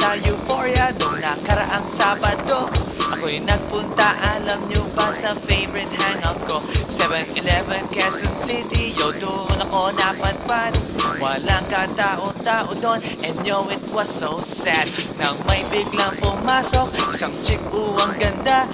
sa Euphoria nung nakaraang Sabado. Ako'y nagpunta, alam nyo ba sa favorite hangout ko? 7-Eleven, Quezon City, yo doon ako napadpad. Walang katao-tao doon, and yo it was so sad. Nang may biglang pumasok, isang chick, ang ganda.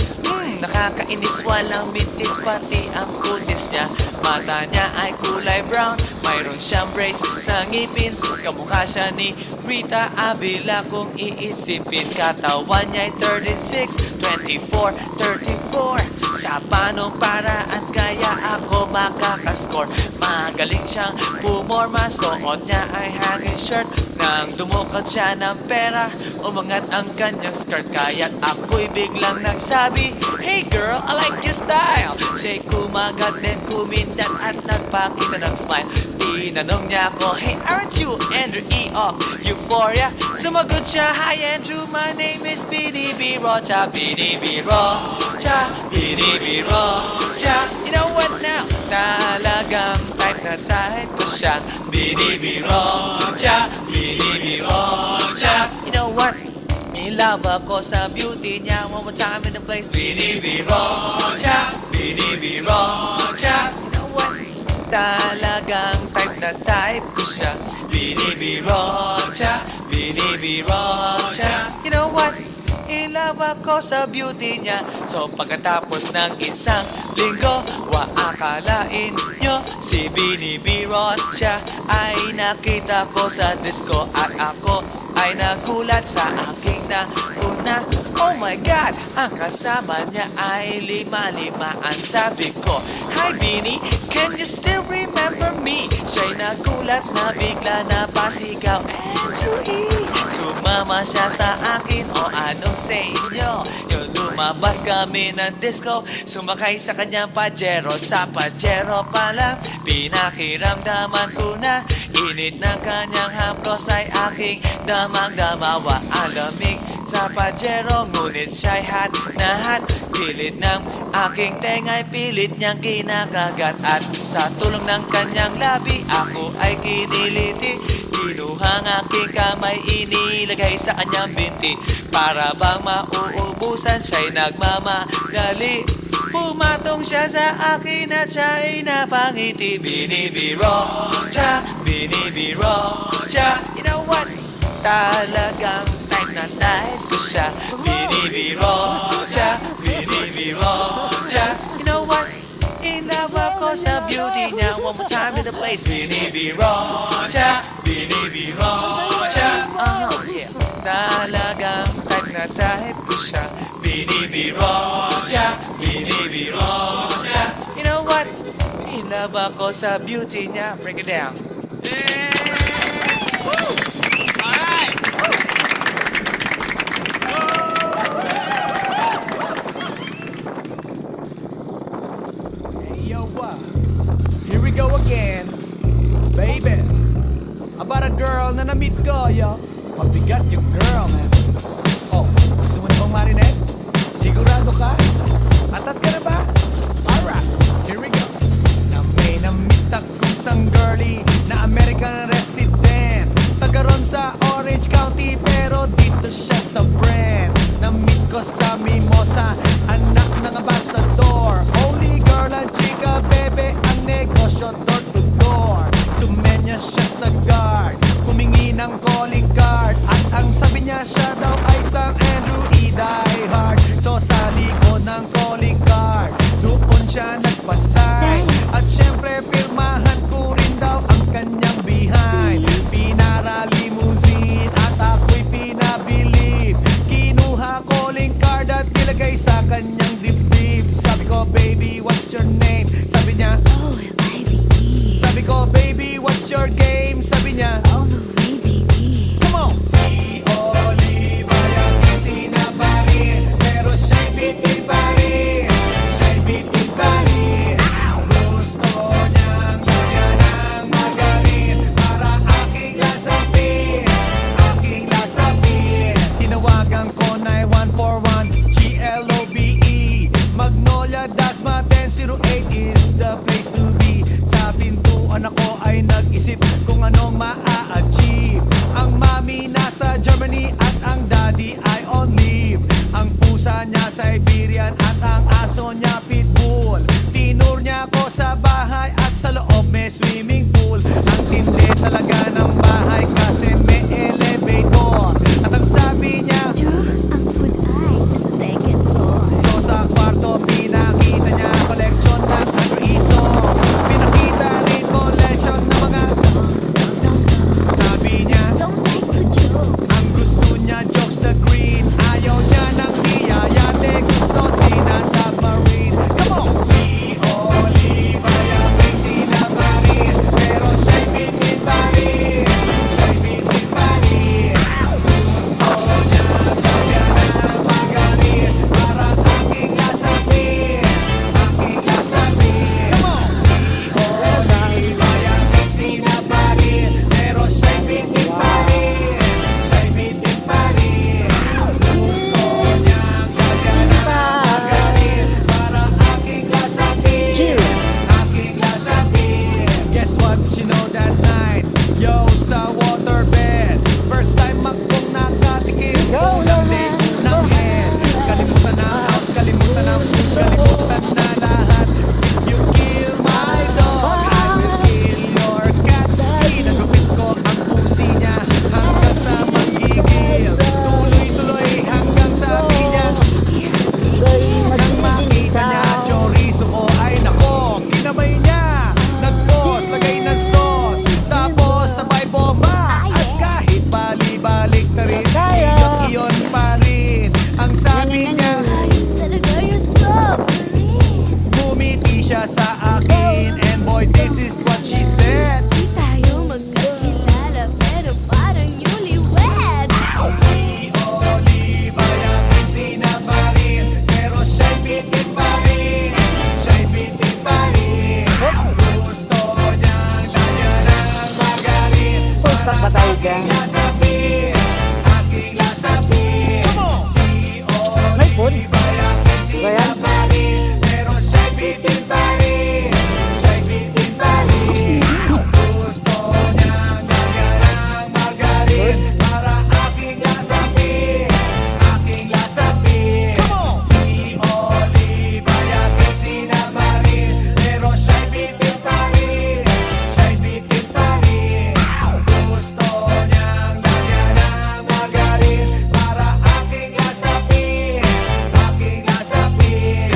Nakakainis, walang mintis, pati ang kutis niya. Mata niya ay kulay brown, mayroon siyang brace sa ngipin. Kamukha siya ni Rita Avila kung iisipin. Katawan niya'y 36, 24, 34. Sa panong paraan kaya ako makakascore. Magaling siyang pumorma, suot niya ay hanging shirt. Nang dumukot siya ng pera, umangat ang kanyang skirt. Kaya't ako'y biglang nagsabi, "Hey girl, I like your style." Siya'y kumagat din, kumindat at nagpakita ng smile. Tinanong niya ako, "Hey, aren't you Andrew E. of Euphoria?" Sumagot siya, "Hi Andrew, my name is BDB Rocha." BDB Rocha, BDB Rocha. You know what now? Talagang type na type ko siya. BDB Rocha, BDB Rocha. You know what? In love ako sa beauty niya. One more time in the place. BDB Rocha, BDB Rocha. You know what? Talagang type na type ko siya. BDB Rocha, BDB Rocha. You know what? In love ako sa beauty niya. So pagkatapos ng isang linggo, akalain nyo si BDB Rocha ay nakita ko sa disco. At ako ay nagulat sa aking nauna. Oh my God! Ang kasama niya ay lima-limaan. Sabi ko, "Hi Beanie, can you still remember me?" Siya'y nagulat na bigla na pasigaw, "Andrew E." Sumama siya sa akin, o anong sa inyo? Yung lumabas kami ng disco, sumakay sa kanyang Pajero. Sa Pajero pa lang, pinakiramdaman ko na init ng kanyang haplos ay aking damang-damawa. Ang lamig sa Pajero, ngunit siya'y hot na hot. Pilit ng aking tenga'y pilit niyang kinakagat. At sa tulong ng kanyang labi, ako ay kiniliti. Kinuha ang aking kamay, inilagay sa kanyang binti. Para bang mauubusan, siya'y nagmamadali. Pumatong siya sa akin at siya'y napangiti. BDB Rocha, BDB Rocha. You know what? Talagang type na type ko siya. BDB Rocha, BDB Rocha. You know what? In love ako sa beauty niya. One more time in the place. BDB Rocha, BDB Rocha. Yeah. Talagang type na type ko siya. BDB Rocha, BDB Rocha. You know what? In love ako sa beauty niya. Break it down. Yeah. Woo! Alright! Here we go again, baby. About a girl na na-meet ko, yo. Mabigat yung girl, man. Oh, gusto mo na bang marinig? Sigurado ka? Atat ka na ba? Alright, here we go. Na may na-meet akong isang girlie na American resident. Taga ron sa Orange County, pero dito siya sa Brent. Na-meet ko sa Mimosa, anak ng ambassador. Only girl and chica, bebe, ang negosyo door to door. Sumenya siya sa guard, humingi ng calling card. At ang sabi niya, siya daw ay isang Andrew E. diehard. So sa likod ng calling card, doon siya nagpasay. At syempre pirmahan ko rin daw ang kanyang behind. Pinara limousine at ako'y pinabilib. Kinuha calling card at nilagay sa kanyang dibdib. Sabi ko, "Baby, what's your name?" Sabi niya, Oh, IVE. sabi ko, "Baby, what's your game?" Sabi niya, All the way, baby. come on! Si Oliva yung sinabarin, pero siya'y bitin pa rin. Siya'y bitin pa rin. Gusto niyang lagyan ng magaling para aking lasapin, aking lasapin. Tinawagan ko 9141 GLOBE. Magnolia, Dasma 1008 is the place to be. Sa pintuan ako ay nag-isip kung anong maa-achieve. Ang mami nasa Germany at ang Siberian at ang aso niya pitbull. Tinur niya ako sa bahay at sa loob may swimming pool. Ang tindi talaga ng bahay kasi may elevator. At ang sabi niya, True, ang food ay nasa second floor. so sa kwarto pinakita niya collection ng country songs. Pinakita rin collection ng mga sabi niya, Don't like the jokes. ang gusto niya jokes the green. Ayaw niya ng niyayate, gusto sinasubmarine. Come on! Si Oliva yung may sinamarin, pero siya'y bitin pa rin. Siya'y bitin pa rin. Gusto niya kaya na magaling, parang aking lasapin. Aking lasapin. Come on! Si Oliva yung may sinamarin, pero siya'y bitin pa rin. Siya'y bitin pa rin. Gusto niya kaya na magaling, parang aking lasapin. Aking lasapin. Guess what you know that night? Yo, sa waterbed. First time akong nakatikim ng leg ng head. Kalimutan na house, kalimutan na food, kalimutan na lahat. You kill my dog, I will kill your cat. Inagupit ko ang pusi niya hanggang sa magigil. Tuloy-tuloy hanggang sabi niya, nang makita niya chorizo ko ay nako, kinabay niya. Nagpos, lagay ng sauce, tapos sabay bomba. At kahit bali-balik na rin, iyon pa rin. Ang sabi niya, Ayun talaga yung submarine. bumiti siya sa akin. And boy, this is what she said. Di tayo magkakilala pero parang newlywed. Si Oliva yung sinamarin, pero siya'y bitin pa rin. Siya'y bitin pa rin. Gusto niyang lagyan ng magaling, para aking lasapin. Aking lasapin. Si Oliva yung sinamarin, pero siya'y bitin pa rin. Siya'y bitin pa rin. Gusto niyang lagyan ng magaling, para aking lasapin. Aking lasapin. Si Oliva yung sinamarin, pero siya'y bitin pa rin. Siya'y bitin pa rin. Gusto niyang lagyan ng magaling, para aking lasapin. Aking lasapin.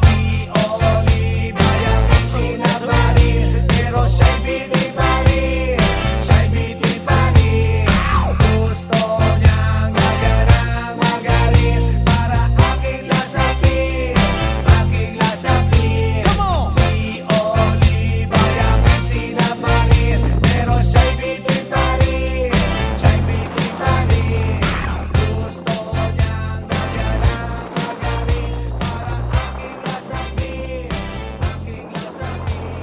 Si Oliva yung sinamarin, pero siya'y bitin pa rin. Siya'y bitin pa rin. Gusto niyang lagyan ng magaling, para aking lasapin. Aking lasapin. Si Oliva yung sinamarin, pero siya'y bitin pa rin. Siya'y bitin pa rin. Gusto niyang lagyan ng magaling, para aking lasapin. Aking lasapin.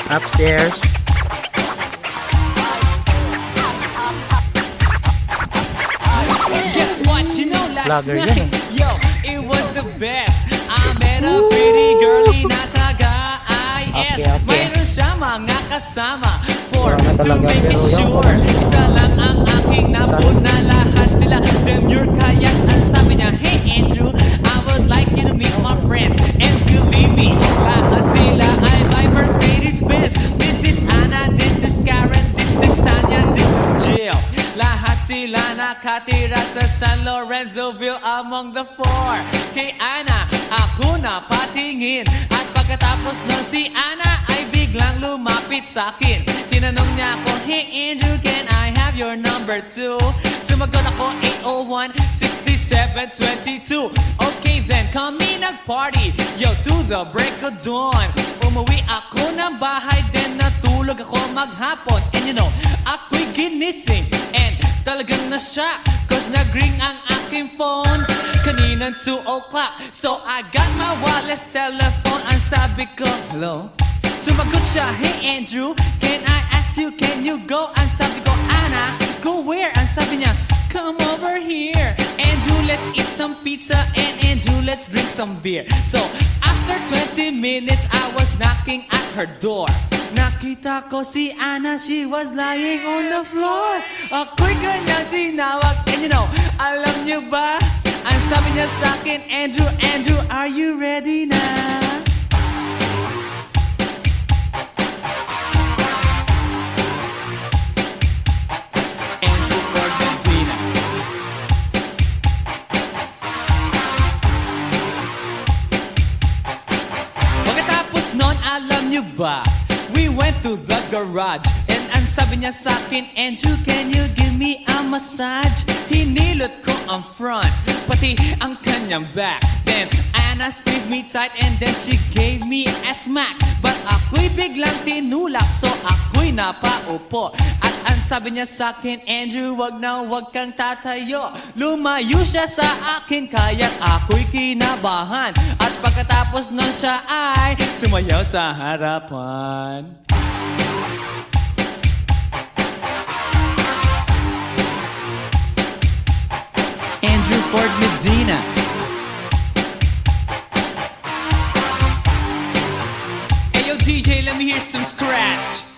Upstairs. Guess what? You know last Vlogger night, yan yo, it was the best. I met a pretty girlie na taga IS. Okay. Mayroon siya mga kasama for Wala na to talaga, make it pero sure. Isa lang ang aking napuna, lahat sila demure. Kaya ang sabi niya, hey Andrew, I would like you to meet my friends. And believe me, lahat sila ay my Mercedes Benz. This is Anna, this is Karen, this is Tanya, this is Jill. Lahat sila nakatira sa San Lorenzoville among the four. Kay Ana, ako na patingin. At pagkatapos nun si Ana ay biglang lumapit sa akin. Tinanong niya ako, hey Andrew, can I have your number too? Sumagot ako, 801-6722. Okay then, kami nag-party, yo, to the break of dawn. Umuwi ako ng bahay, then natulog ako maghapon. And you know, ako ginising and talagang na-shock cause nag-ring ang aking phone kaninang 2 o'clock. So I got my wireless telephone. Ang sabi ko, hello? Sumagot siya, hey Andrew, can I ask you, can you go? Ang sabi ko, Anna, go where? Ang sabi niya, come over here. Andrew, let's eat some pizza, and Andrew, let's drink some beer. So after 20 minutes, I was knocking at her door. Nakita ko si Anna, she was lying on the floor. Ako'y kanyang tinawag, and you know, alam niyo ba? Ang sabi niya sa akin, Andrew, Andrew, are you ready na? Andrew Ford Medina. Pagkatapos nun, alam niyo ba? We went to the garage and ang sabi niya sa akin, Andrew, can you give me a massage? Hinilot ko ang front, pati ang kanyang back. Then Anna squeezed me tight and then she gave me a smack. But ako'y biglang tinulak, so ako'y napaupo. At ang sabi niya sa akin, Andrew, wag na wag kang tatayo. Lumayo siya sa akin, kaya't ako'y kinabahan. At pagkatapos nun siya ay sumayaw sa harapan. Andrew Ford Medina. Hey yo DJ, let me hear some scratch.